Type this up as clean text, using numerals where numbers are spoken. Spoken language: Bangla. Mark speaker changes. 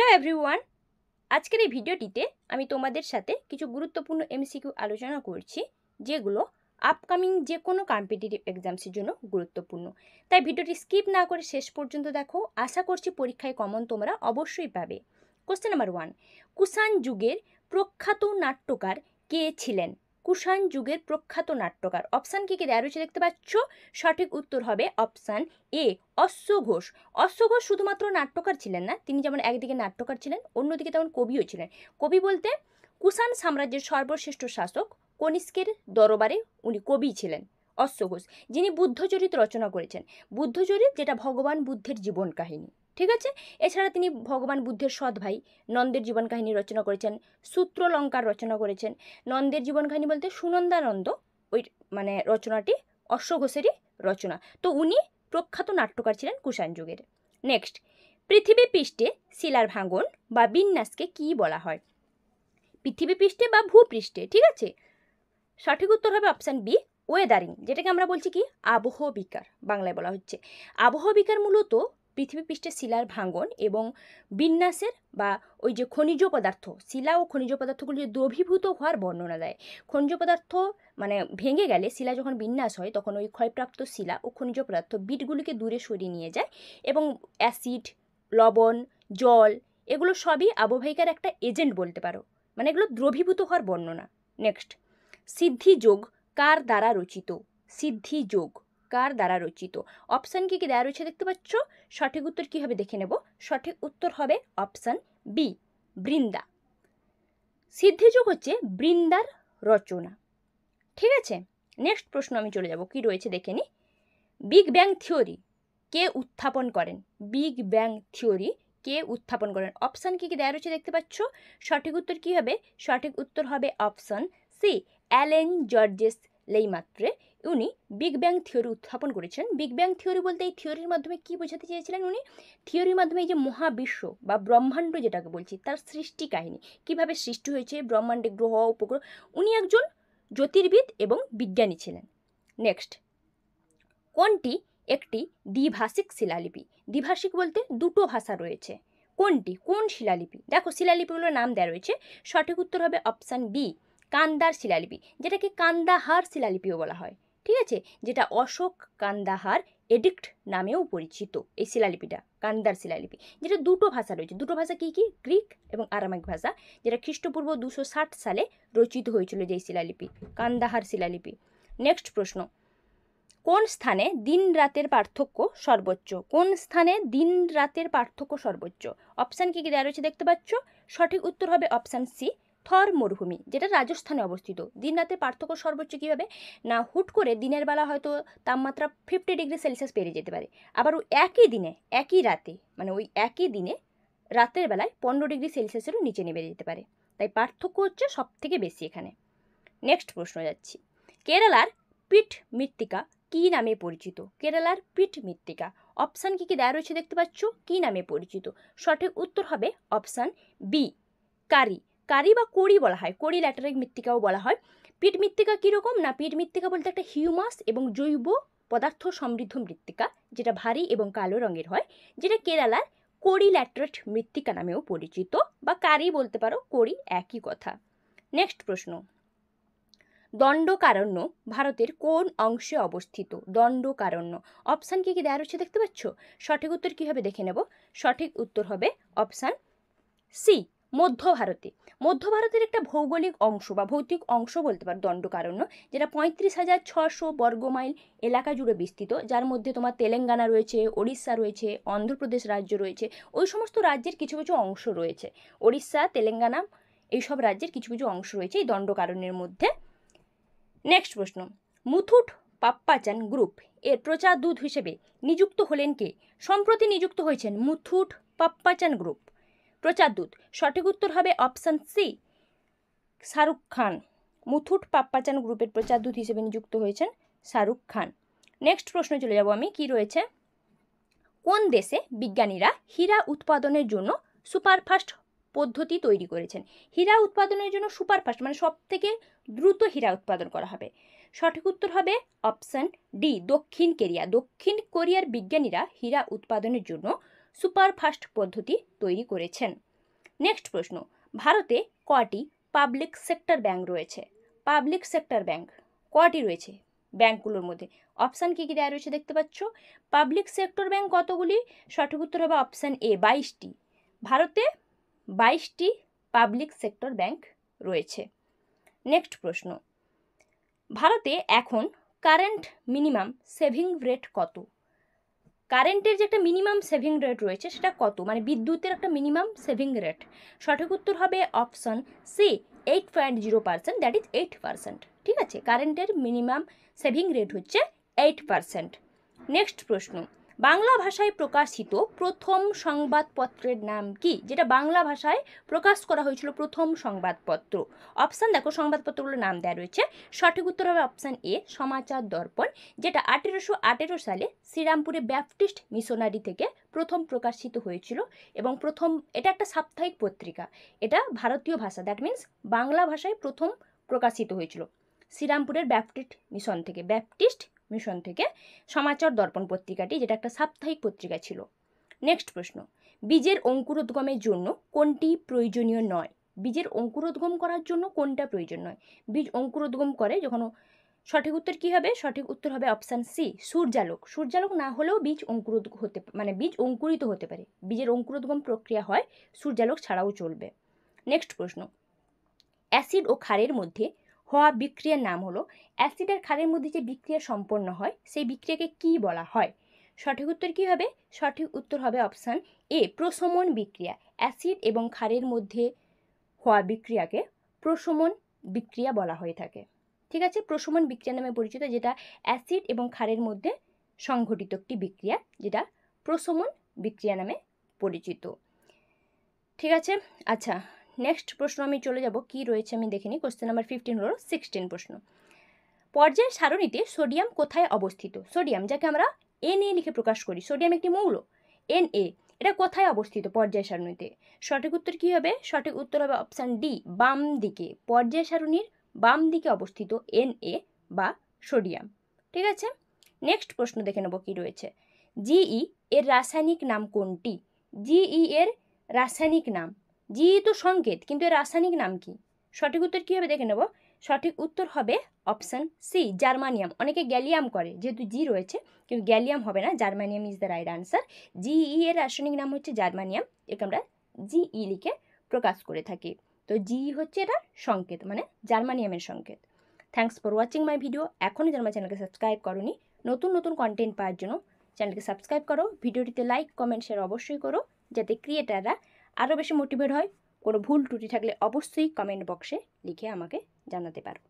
Speaker 1: হ্যালো এভরিওয়ান, আজকের এই ভিডিওটিতে আমি তোমাদের সাথে কিছু গুরুত্বপূর্ণ এমসিকিউ আলোচনা করছি যেগুলো আপকামিং যে কোনো কম্পিটিটিভ এক্সামসের জন্য গুরুত্বপূর্ণ। তাই ভিডিওটি স্কিপ না করে শেষ পর্যন্ত দেখো। আশা করছি পরীক্ষায় কমন তোমরা অবশ্যই পাবে। কোশ্চেন নাম্বার 1, কুষাণ যুগের প্রখ্যাত নাট্যকার কে ছিলেন? কুষাণ যুগের প্রখ্যাত নাট্যকার, অপশান কি দেওয়া রয়েছে দেখতে পাচ্ছ। সঠিক উত্তর হবে অপশান এ, অশ্ব ঘোষ। অশ্ব ঘোষ শুধুমাত্র নাট্যকার ছিলেন না, তিনি যেমন একদিকে নাট্যকার ছিলেন অন্যদিকে তেমন কবিও ছিলেন। কবি বলতে কুষাণ সাম্রাজ্যের সর্বশ্রেষ্ঠ শাসক কনিষ্কের দরবারে উনি কবি ছিলেন অশ্ব ঘোষ, যিনি বুদ্ধচরিত রচনা করেছেন। বুদ্ধচরিত যেটা ভগবান বুদ্ধের জীবন কাহিনী, ঠিক আছে। এছাড়া তিনি ভগবান বুদ্ধের সৎ ভাই নন্দের জীবন কাহিনী রচনা করেছেন, সূত্রলঙ্কার রচনা করেছেন। নন্দের জীবন কাহিনী বলতে সুনন্দানন্দ, ওই মানে রচনাটি অশ্ব ঘোষেরই রচনা। তো উনি প্রখ্যাত নাট্যকার ছিলেন কুষাণ যুগের। নেক্সট, পৃথিবী পৃষ্ঠে শিলার ভাঙন বা বিন্যাসকে কি বলা হয়? পৃথিবী পৃষ্ঠে বা ভূপৃষ্ঠে, ঠিক আছে। সঠিক উত্তর হবে অপশান বি, ওয়েদারিং, যেটাকে আমরা বলছি কি আবহবিকার, বাংলায় বলা হচ্ছে। আবহবিকার মূলত পৃথিবী পৃষ্ঠে শিলার ভাঙন এবং বিন্যাসের বা ওই যে খনিজ পদার্থ, শিলা ও খনিজ পদার্থগুলি যে দ্রবীভূত হওয়ার বর্ণনা দেয়। খনিজ পদার্থ মানে ভেঙে গেলে শিলা যখন বিন্যাস হয় তখন ওই ক্ষয়প্রাপ্ত শিলা ও খনিজ পদার্থ বিটগুলিকে দূরে সরিয়ে নিয়ে যায় এবং অ্যাসিড, লবণ, জল এগুলো সবই আবহবিকার একটা এজেন্ট বলতে পারো, মানে এগুলো দ্রবীভূত হওয়ার বর্ণনা। নেক্সট, সিদ্ধিযোগ কার দ্বারা রচিত? সিদ্ধিযোগ কার দ্বারা রচিত? অপশান কি দেওয়া রয়েছে দেখতে পাচ্ছ। সঠিক উত্তর কি হবে দেখে নেব। সঠিক উত্তর হবে অপশান বি, বৃন্দা। সিদ্ধিযোগ হচ্ছে বৃন্দার রচনা, ঠিক আছে। নেক্সট প্রশ্ন আমি চলে যাব, কি রয়েছে দেখে নি। বিগ ব্যাং থিওরি কে উত্থাপন করেন? বিগ ব্যাং থিওরি কে উত্থাপন করেন? অপশান কি দেওয়া রয়েছে দেখতে পাচ্ছ। সঠিক উত্তর কি হবে? সঠিক উত্তর হবে অপশান সি, অ্যালেন জর্জেস লেইমাত্রে। উনি বিগ ব্যাং থিওরি উত্থাপন করেছেন। বিগ ব্যাং থিওরি বলতে এই থিওরির মাধ্যমে কি বোঝাতে চেয়েছিলেন উনি? থিওরির মাধ্যমে এই যে মহাবিশ্ব বা ব্রহ্মাণ্ড যেটাকে বলছি তার সৃষ্টি কাহিনী, কিভাবে সৃষ্টি হয়েছে, ব্রহ্মাণ্ডে গ্রহ উপগ্রহ। উনি একজন জ্যোতির্বিদ এবং বিজ্ঞানী ছিলেন। নেক্সট, কোনটি একটি দ্বিভাষিক শিলালিপি? দ্বিভাষিক বলতে দুটো ভাষা রয়েছে। কোনটি, কোন শিলালিপি? দেখো শিলালিপিগুলোর নাম দেওয়া রয়েছে। সঠিক উত্তর হবে অপশান বি, কান্দার শিলালিপি, যেটাকে কান্দাহার শিলালিপিও বলা হয়, ঠিক আছে। যেটা অশোক কান্দাহার এডিক্ট নামেও পরিচিত এই শিলালিপিটা, কান্দার শিলালিপি, যেটা দুটো ভাষা রয়েছে। দুটো ভাষা কি কি? গ্রিক এবং আরামিক ভাষা, যেটা খ্রিস্টপূর্ব 260 সালে রচিত হয়েছিল যেই শিলালিপি, কান্দাহার শিলালিপি। নেক্সট প্রশ্ন, কোন স্থানে দিন রাতের পার্থক্য সর্বোচ্চ? কোন স্থানে দিন রাতের পার্থক্য সর্বোচ্চ? অপশান কি দেওয়া রয়েছে দেখতে পাচ্ছ। সঠিক উত্তর হবে অপশান সি, থর মরুভূমি, যেটা রাজস্থানে অবস্থিত। দিন রাতের পার্থক্য সর্বোচ্চ কীভাবে না, হুট করে দিনের বেলা হয়তো তাপমাত্রা 50 ডিগ্রি সেলসিয়াস পেরিয়ে যেতে পারে, আবার ওই একই দিনে একই রাতে মানে ওই একই দিনে রাতের বেলায় 15 ডিগ্রি সেলসিয়াসেরও নিচে নেমে যেতে পারে। তাই পার্থক্য হচ্ছে সব থেকে বেশি এখানে। নেক্সট প্রশ্ন যাচ্ছি, কেরালার পিঠ মৃত্তিকা কি নামে পরিচিত? কেরালার পিঠ মৃত্তিকা, অপশান কি দেওয়া রয়েছে দেখতে পাচ্ছ, কি নামে পরিচিত? সঠিক উত্তর হবে অপশান বি, কারি। কারি বা কড়ি বলা হয়, কড়ি ল্যাটেরাইট মৃত্তিকাও বলা হয়। পিঠ মৃত্তিকা কীরকম না, পিঠ মৃত্তিকা বলতে একটা হিউমাস এবং জৈব পদার্থ সমৃদ্ধ মৃত্তিকা, যেটা ভারী এবং কালো রঙের হয়, যেটা কেরালার কড়ি ল্যাটেরাইট মৃত্তিকা নামেও পরিচিত, বা কারি বলতে পারো, কড়ি একই কথা। নেক্সট প্রশ্ন, দণ্ডকারণ্য ভারতের কোন অংশে অবস্থিত? দণ্ডকারণ্য, অপশান কি দেওয়া রয়েছে দেখতে পাচ্ছ। সঠিক উত্তর কি হবে দেখে নেব। সঠিক উত্তর হবে অপশান সি, মধ্য ভারতে। মধ্য ভারতের একটা ভৌগোলিক অংশ বা ভৌতিক অংশ বলতে পারো দণ্ডকারণ্য, যেটা 35,600 বর্গমাইল এলাকা জুড়ে বিস্তৃত, যার মধ্যে তোমার তেলেঙ্গানা রয়েছে, ওড়িশা রয়েছে, অন্ধ্রপ্রদেশ রাজ্য রয়েছে। ওই সমস্ত রাজ্যের কিছু কিছু অংশ রয়েছে, ওড়িশা, তেলেঙ্গানা, এইসব রাজ্যের কিছু কিছু অংশ রয়েছে এই দণ্ডকারণ্যের মধ্যে। নেক্সট প্রশ্ন, মুথুট পাপ্পাচান গ্রুপ এর প্রচার দূত হিসেবে নিযুক্ত হলেন কে? সম্প্রতি নিযুক্ত হয়েছেন মুথুট পাপ্পাচান গ্রুপ প্রচার দূত। সঠিক উত্তর হবে অপশান সি, শাহরুখ খান। মুথুট পাপ্পাচান গ্রুপের প্রচার দূত হিসেবে নিযুক্ত হয়েছেন শাহরুখ খান। নেক্সট প্রশ্ন চলে যাব আমি, কি রয়েছে, কোন দেশে বিজ্ঞানীরা হীরা উৎপাদনের জন্য সুপারফাস্ট পদ্ধতি তৈরি করেছেন? হীরা উৎপাদনের জন্য সুপারফাস্ট মানে সব থেকে দ্রুত হীরা উৎপাদন করা হবে। সঠিক উত্তর হবে অপশান ডি, দক্ষিণ কোরিয়া। দক্ষিণ কোরিয়ার বিজ্ঞানীরা হীরা উৎপাদনের জন্য সুপারফাস্ট পদ্ধতি তৈরি করেছেন। নেক্সট প্রশ্ন, ভারতে কটি পাবলিক সেক্টর ব্যাংক রয়েছে? পাবলিক সেক্টর ব্যাংক কটি রয়েছে ব্যাংকগুলোর মধ্যে? অপশান কী কী দেওয়া রয়েছে দেখতে পাচ্ছ। পাবলিক সেক্টর ব্যাংক কতগুলি? সঠিক উত্তর হবে অপশান এ 22টি। ভারতে 22টি পাবলিক সেক্টর ব্যাংক রয়েছে। নেক্সট প্রশ্ন, ভারতে এখন কারেন্ট মিনিমাম সেভিং রেট কত? কারেন্টের যে একটা মিনিমাম সেভিং রেট রয়েছে সেটা কত, মানে বিদ্যুতের একটা মিনিমাম সেভিং রেট? সঠিক উত্তর হবে অপশন সি 8.0%, দ্যাট ইজ 8%। ঠিক আছে, কারেন্টের মিনিমাম সেভিং রেট হচ্ছে 8%। নেক্সট প্রশ্ন, বাংলা ভাষায় প্রকাশিত প্রথম সংবাদপত্রের নাম কি? যেটা বাংলা ভাষায় প্রকাশ করা হয়েছিল প্রথম সংবাদপত্র। অপশান দেখো, সংবাদপত্রগুলোর নাম দেওয়া রয়েছে। সঠিক উত্তর হবে অপশান এ সমাচার দর্পণ, যেটা 1818 সালে শ্রীরামপুরে ব্যাপটিস্ট মিশনারি থেকে প্রথম প্রকাশিত হয়েছিল এবং এটা একটা সাপ্তাহিক পত্রিকা। এটা ভারতীয় ভাষা, দ্যাট মিন্স বাংলা ভাষায় প্রথম প্রকাশিত হয়েছিল শ্রীরামপুরের ব্যাপটিস্ট মিশন থেকে সমাচার দর্পণ পত্রিকাটি, যেটা একটা সাপ্তাহিক পত্রিকা ছিল। নেক্সট প্রশ্ন, বীজের অঙ্কুরোদ্গমের জন্য কোনটি প্রয়োজনীয় নয়? বীজের অঙ্কুরোদ্গম করার জন্য কোনটা প্রয়োজন নয়? বীজ অঙ্কুরোদ্গম করে যখন, সঠিক উত্তর কী হবে? সঠিক উত্তর হবে অপশান সি সূর্যালোক। সূর্যালোক না হলেও বীজ বীজ অঙ্কুরিত হতে পারে। বীজের অঙ্কুরোদ্গম প্রক্রিয়া হয় সূর্যালোক ছাড়াও চলবে। নেক্সট প্রশ্ন, অ্যাসিড ও ক্ষারের মধ্যে হওয়া বিক্রিয়ার নাম হলো, অ্যাসিড আর ক্ষারের মধ্যে যে বিক্রিয়া সম্পন্ন হয় সেই বিক্রিয়াকে কি বলা হয়? সঠিক উত্তর কী হবে? সঠিক উত্তর হবে অপশান এ প্রশমন বিক্রিয়া। অ্যাসিড এবং ক্ষারের মধ্যে হওয়া বিক্রিয়াকে প্রশমন বিক্রিয়া বলা হয়ে থাকে। ঠিক আছে, প্রশমন বিক্রিয়া নামে পরিচিত, যেটা অ্যাসিড এবং ক্ষারের মধ্যে সংঘটিত একটি বিক্রিয়া, যেটা প্রশমন বিক্রিয়া নামে পরিচিত। ঠিক আছে, আচ্ছা নেক্সট প্রশ্ন আমি চলে যাব, কি রয়েছে আমি দেখে নিই। কোশ্চেন নাম্বার 15 হলো 16 প্রশ্ন। পর্যায় সারণীতে সোডিয়াম কোথায় অবস্থিত? সোডিয়াম, যাকে আমরা Na লিখে প্রকাশ করি, সোডিয়াম একটি মৌল, Na, এটা কোথায় অবস্থিত পর্যায় সারণীতে? সঠিক উত্তর কী হবে? সঠিক উত্তর হবে অপশান ডি বাম দিকে। পর্যায় সারণীর বাম দিকে অবস্থিত Na বা সোডিয়াম। ঠিক আছে, নেক্সট প্রশ্ন দেখে নেব কি রয়েছে। জিই এর রাসায়নিক নাম কোনটি? জিই এর রাসায়নিক নাম, জিই তো সংকেত, কিন্তু এর রাসায়নিক নাম কি? সঠিক উত্তর কী হবে দেখে নেব। সঠিক উত্তর হবে অপশান সি জার্মানিয়াম। অনেকে গ্যালিয়াম করে, যেহেতু জি রয়েছে, কিন্তু গ্যালিয়াম হবে না, germanium is the right answer. G E এর রাসায়নিক নাম হচ্ছে জার্মানিয়াম, একে আমরা জিই লিখে প্রকাশ করে থাকি। তো জিই হচ্ছে এটার সংকেত, মানে জার্মানিয়ামের সংকেত। Thanks for watching my video. এখনও যারা আমার চ্যানেলকে সাবস্ক্রাইব করোনি, নতুন নতুন কন্টেন্ট পাওয়ার জন্য চ্যানেলকে সাবস্ক্রাইব করো, ভিডিওটিতে লাইক কমেন্ট শেয়ার অবশ্যই করো, যাতে ক্রিয়েটাররা আরও বেশি মোটিভেট হয়। কোনো ভুল ত্রুটি থাকলে অবশ্যই কমেন্ট বক্সে লিখে আমাকে জানাতে পারো।